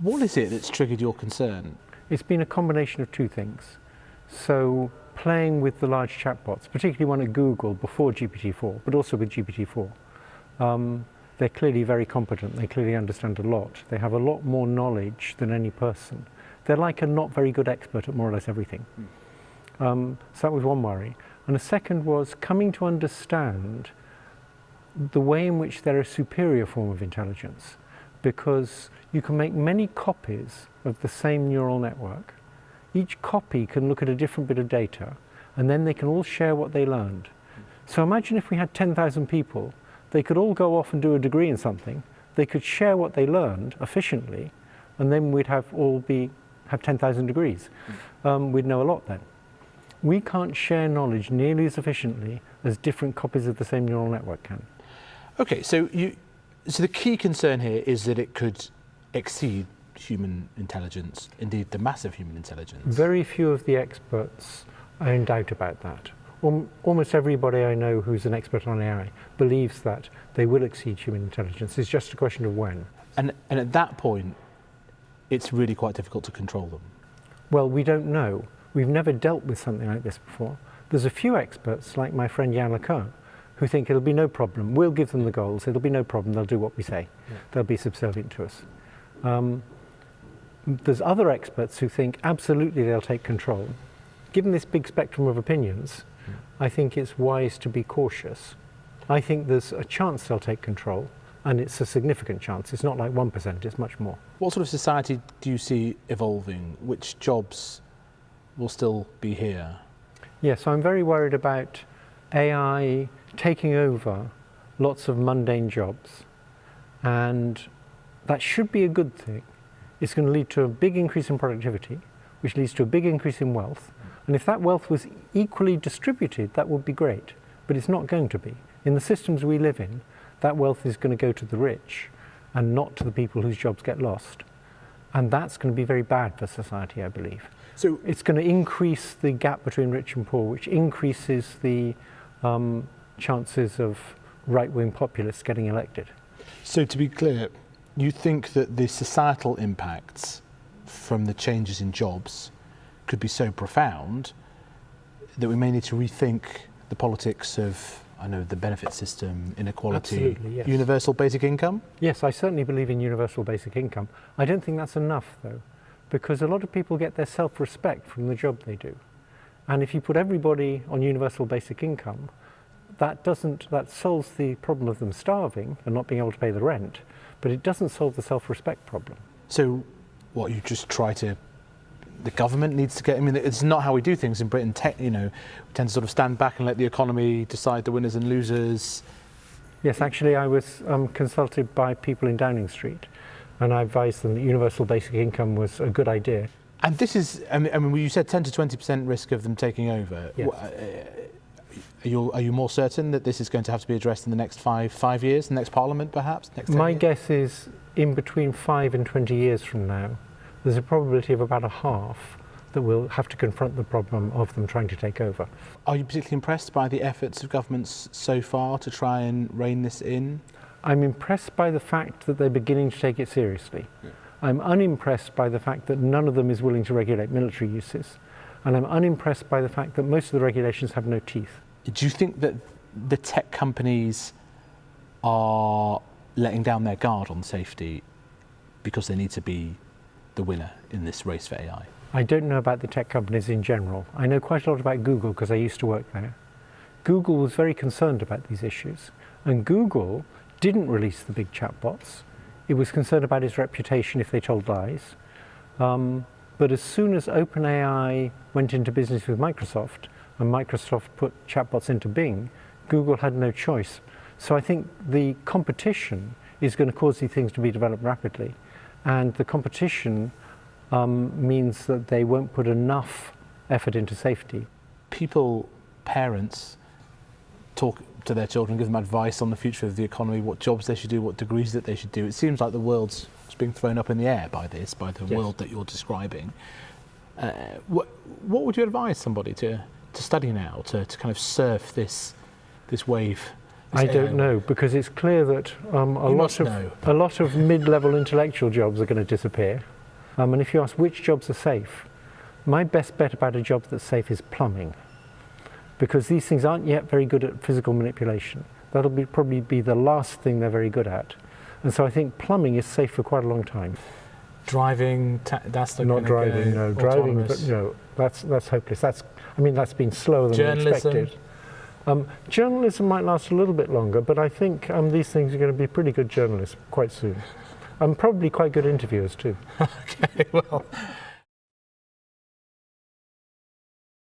What is it that's triggered your concern? It's been a combination of two things. So playing with the large chatbots, particularly one at Google before GPT-4, but also with GPT-4, they're clearly very competent. They clearly understand a lot. They have a lot more knowledge than any person. They're like a not very good expert at more or less everything. So that was one worry. And a second was coming to understand the way in which they're a superior form of intelligence, because you can make many copies of the same neural network. Each copy can look at a different bit of data, and then they can all share what they learned. So imagine if we had 10,000 people, they could all go off and do a degree in something, they could share what they learned efficiently, and then we'd have 10,000 degrees. We'd know a lot then. We can't share knowledge nearly as efficiently as different copies of the same neural network can. Okay, so the key concern here is that it could exceed human intelligence, indeed the massive human intelligence. Very few of the experts are in doubt about that. Almost everybody I know who's an expert on AI believes that they will exceed human intelligence. It's just a question of when. And at that point, it's really quite difficult to control them. Well, we don't know. We've never dealt with something like this before. There's a few experts, like my friend Yann LeCun, who think it'll be no problem. We'll give them the goals. It'll be no problem. They'll do what we say. Yeah. They'll be subservient to us. There's other experts who think absolutely they'll take control. Given this big spectrum of opinions, I think it's wise to be cautious. I think there's a chance they'll take control, and it's a significant chance. It's not like 1%, it's much more. What sort of society do you see evolving? Which jobs will still be here? Yes, I'm very worried about AI taking over lots of mundane jobs, and that should be a good thing. It's going to lead to a big increase in productivity, which leads to a big increase in wealth. And if that wealth was equally distributed, that would be great. But it's not going to be. In the systems we live in, that wealth is going to go to the rich and not to the people whose jobs get lost. And that's going to be very bad for society, I believe. So it's going to increase the gap between rich and poor, which increases the chances of right-wing populists getting elected. So to be clear, you think that the societal impacts from the changes in jobs could be so profound that we may need to rethink the politics of, the benefit system, inequality, absolutely, yes. Universal basic income? Yes, I certainly believe in universal basic income. I don't think that's enough, though, because a lot of people get their self-respect from the job they do. And if you put everybody on universal basic income, that solves the problem of them starving and not being able to pay the rent, but it doesn't solve the self-respect problem. So what, you just try to, the government needs to get, it's not how we do things in Britain, we tend to sort of stand back and let the economy decide the winners and losers. Yes, actually I was consulted by people in Downing Street, and I advised them that universal basic income was a good idea. And this is, you said 10 to 20% risk of them taking over. Yes. Are you more certain that this is going to have to be addressed in the next five years, the next Parliament perhaps? Next 10 My years? guess is in between 5 and 20 years from now, there's a probability of about a half that we'll have to confront the problem of them trying to take over. Are you particularly impressed by the efforts of governments so far to try and rein this in? I'm impressed by the fact that they're beginning to take it seriously. Yeah. I'm unimpressed by the fact that none of them is willing to regulate military uses. And I'm unimpressed by the fact that most of the regulations have no teeth. Do you think that the tech companies are letting down their guard on safety because they need to be the winner in this race for AI? I don't know about the tech companies in general. I know quite a lot about Google because I used to work there. Google was very concerned about these issues, and Google didn't release the big chatbots. It was concerned about its reputation if they told lies. But as soon as OpenAI went into business with Microsoft, and Microsoft put chatbots into Bing, Google had no choice. So I think the competition is going to cause these things to be developed rapidly. And the competition means that they won't put enough effort into safety. Parents talk to their children, give them advice on the future of the economy, what jobs they should do, what degrees that they should do. It seems like the world's being thrown up in the air by the yes. world that you're describing. What would you advise somebody to study now, to kind of surf this wave I don't know, because it's clear that a lot of mid-level intellectual jobs are going to disappear. And if you ask which jobs are safe, my best bet about a job that's safe is plumbing, because these things aren't yet very good at physical manipulation. That'll probably be the last thing they're very good at. And so I think plumbing is safe for quite a long time. Driving, that's not driving, no. Driving, but no, that's hopeless. That's been slower than we expected. Journalism might last a little bit longer, but I think these things are going to be pretty good journalists quite soon. Probably quite good interviewers too. Okay, well.